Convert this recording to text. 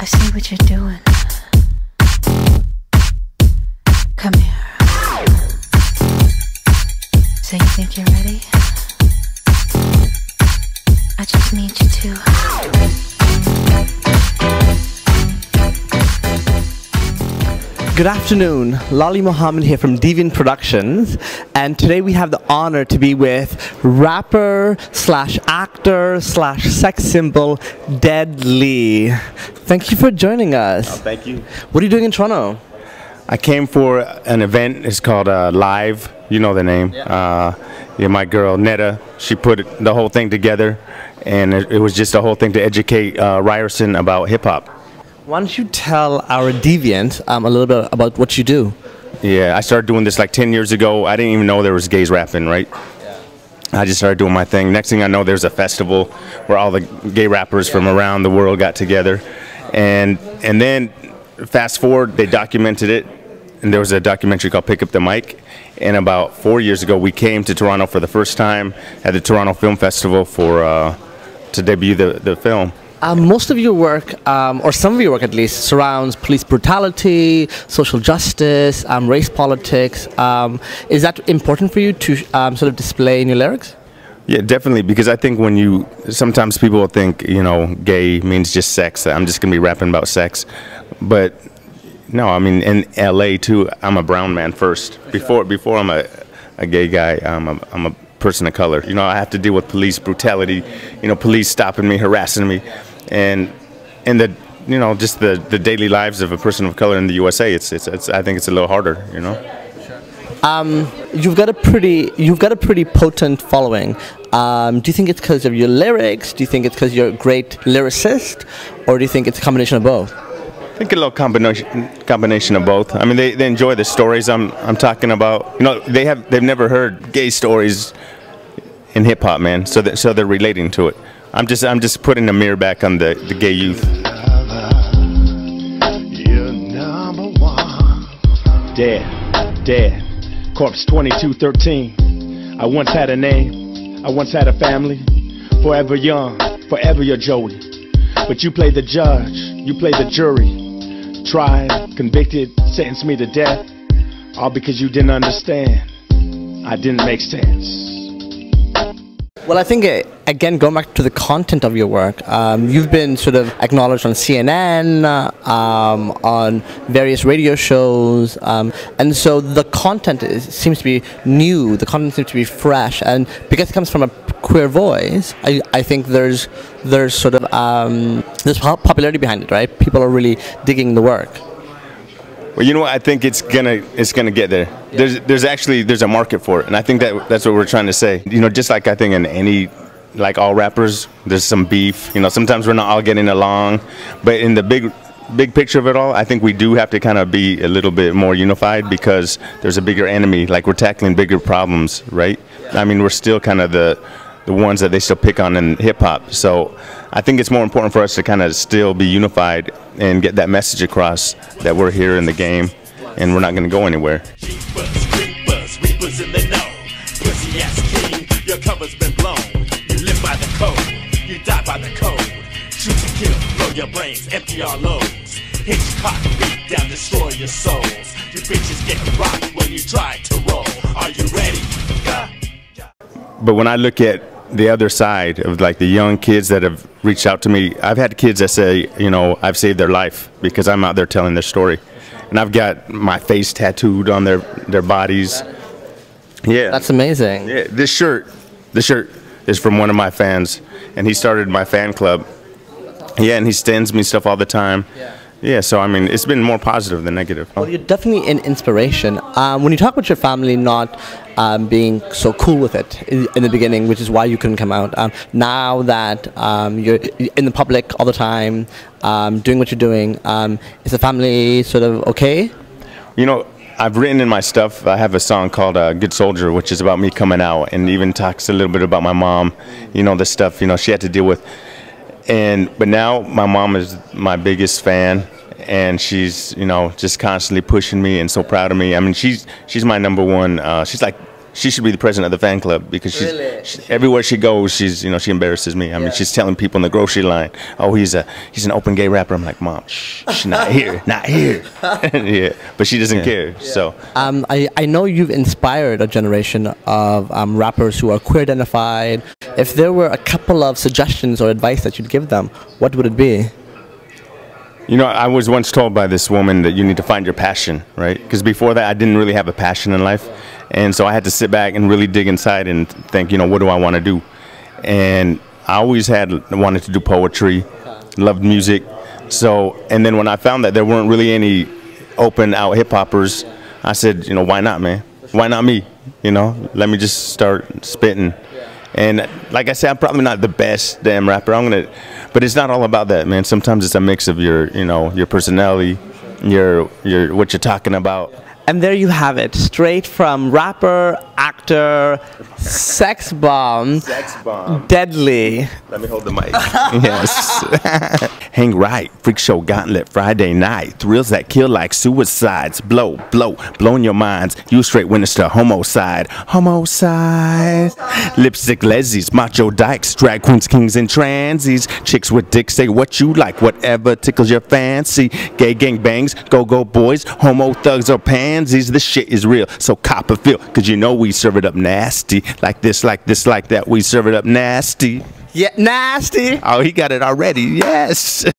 I see what you're doing. Come here. So you think you're ready? I just need you to. Good afternoon, Lali Mohammed here from Deviant Productions, and today we have the honor to be with rapper slash actor slash sex symbol Deadlee. Thank you for joining us. Oh, thank you. What are you doing in Toronto? I came for an event. It's called L.I.V.E. You know the name. Yeah, my girl Netta, she put the whole thing together, and it was just a whole thing to educate Ryerson about hip-hop. Why don't you tell our Deviant a little bit about what you do? Yeah, I started doing this like 10 years ago. I didn't even know there was gays rapping, right? Yeah. I just started doing my thing. Next thing I know, there's a festival where all the gay rappers from around the world got together. And then fast forward, they documented it. And there was a documentary called Pick Up the Mic. And about 4 years ago, we came to Toronto for the first time at the Toronto Film Festival for to debut the film. Most of your work, or some of your work at least, surrounds police brutality, social justice, race politics. Is that important for you to sort of display in your lyrics? Yeah, definitely, because I think sometimes people will think, you know, gay means just sex. I'm just going to be rapping about sex. But no, I mean, in L.A. too, I'm a brown man first. Before I'm a gay guy, I'm a person of color. You know, I have to deal with police brutality, you know, police stopping me, harassing me. And the, you know, just the daily lives of a person of color in the USA, I think it's a little harder, you know. You've got a pretty potent following. Do you think it's because of your lyrics? Do you think it's because you're a great lyricist, or do you think it's a combination of both? I think a little combination of both. I mean, they enjoy the stories I'm talking about. You know, they've never heard gay stories in hip hop, man. So they're relating to it. I'm just putting the mirror back on the gay youth. You're number one. Dead. Corpse 2213. I once had a name. I once had a family. Forever young. Forever your Jody. But you played the judge. You played the jury. Tried, convicted, sentenced me to death. All because you didn't understand. I didn't make sense. Well, I think, again, going back to the content of your work, you've been sort of acknowledged on CNN, on various radio shows, and so the content seems to be new, the content seems to be fresh, and because it comes from a queer voice, I think there's sort of there's popularity behind it, right? People are really digging the work. Well, you know what? I think it's gonna get there. Yeah. There's a market for it, and I think that's what we're trying to say. You know, just like I think in like all rappers, there's some beef. You know, sometimes we're not all getting along, but in the big picture of it all, I think we do have to kind of be a little bit more unified because there's a bigger enemy. Like we're tackling bigger problems, right? Yeah. I mean, we're still kind of the ones that they still pick on in hip hop. So I think it's more important for us to kind of still be unified and get that message across that we're here in the game and we're not going to go anywhere. Reapers in the know. Pussy ass king, your cover's been blown. You live by the code, you die by the code. Shoot to kill, blow your brains, empty our loads. Hit your cock, beat down, destroy your souls. You bitches get rocked when you try to roll. Are you ready? But when I look at the other side of like the young kids that have reached out to me, I've had kids that say, you know, I've saved their life because I'm out there telling their story. And I've got my face tattooed on their bodies. Yeah. That's amazing. Yeah, this shirt is from one of my fans, and he started my fan club. Yeah, and he sends me stuff all the time. Yeah, so I mean, it's been more positive than negative. Well, you're definitely an inspiration. When you talk about your family not being so cool with it in the beginning, which is why you couldn't come out, now that you're in the public all the time, doing what you're doing, is the family sort of okay? You know, I've written in my stuff, I have a song called Good Soldier, which is about me coming out, and even talks a little bit about my mom, you know, the stuff, you know, she had to deal with. But now my mom is my biggest fan, and she's, you know, just constantly pushing me and so proud of me. I mean, she's my number one. She's like she should be the president of the fan club because everywhere she goes, she's, you know, she embarrasses me. I mean, she's telling people in the grocery line, "Oh, he's an open gay rapper." I'm like, "Mom, shh, she's not here, not here." Yeah, but she doesn't care. So I know you've inspired a generation of rappers who are queer identified. If there were a couple of suggestions or advice that you'd give them, what would it be? You know, I was once told by this woman that you need to find your passion, right? Because before that, I didn't really have a passion in life. And so I had to sit back and really dig inside and think, you know, what do I want to do? And I always wanted to do poetry, loved music. So, and then when I found that there weren't really any open out hip hoppers, I said, you know, why not, man? Why not me? You know, let me just start spitting. And like I said, I'm probably not the best damn rapper. But it's not all about that, man. Sometimes it's a mix of your, you know, your personality, your what you're talking about. And there you have it, straight from rapper, actor, sex bomb, Deadlee. Let me hold the mic. Yes. Hang right, freak show gauntlet, Friday night. Thrills that kill like suicides. Blowing your minds. You straight witness to homicide. Lipstick lezies, macho dykes, drag queens, kings, and transies. Chicks with dicks, say what you like, whatever tickles your fancy. Gay gang bangs, go boys, homo thugs or pansies. This shit is real, so cop a feel, cause you know we serve it up nasty. Like this, like that, we serve it up nasty. Yeah, nasty. Oh, he got it already, yes.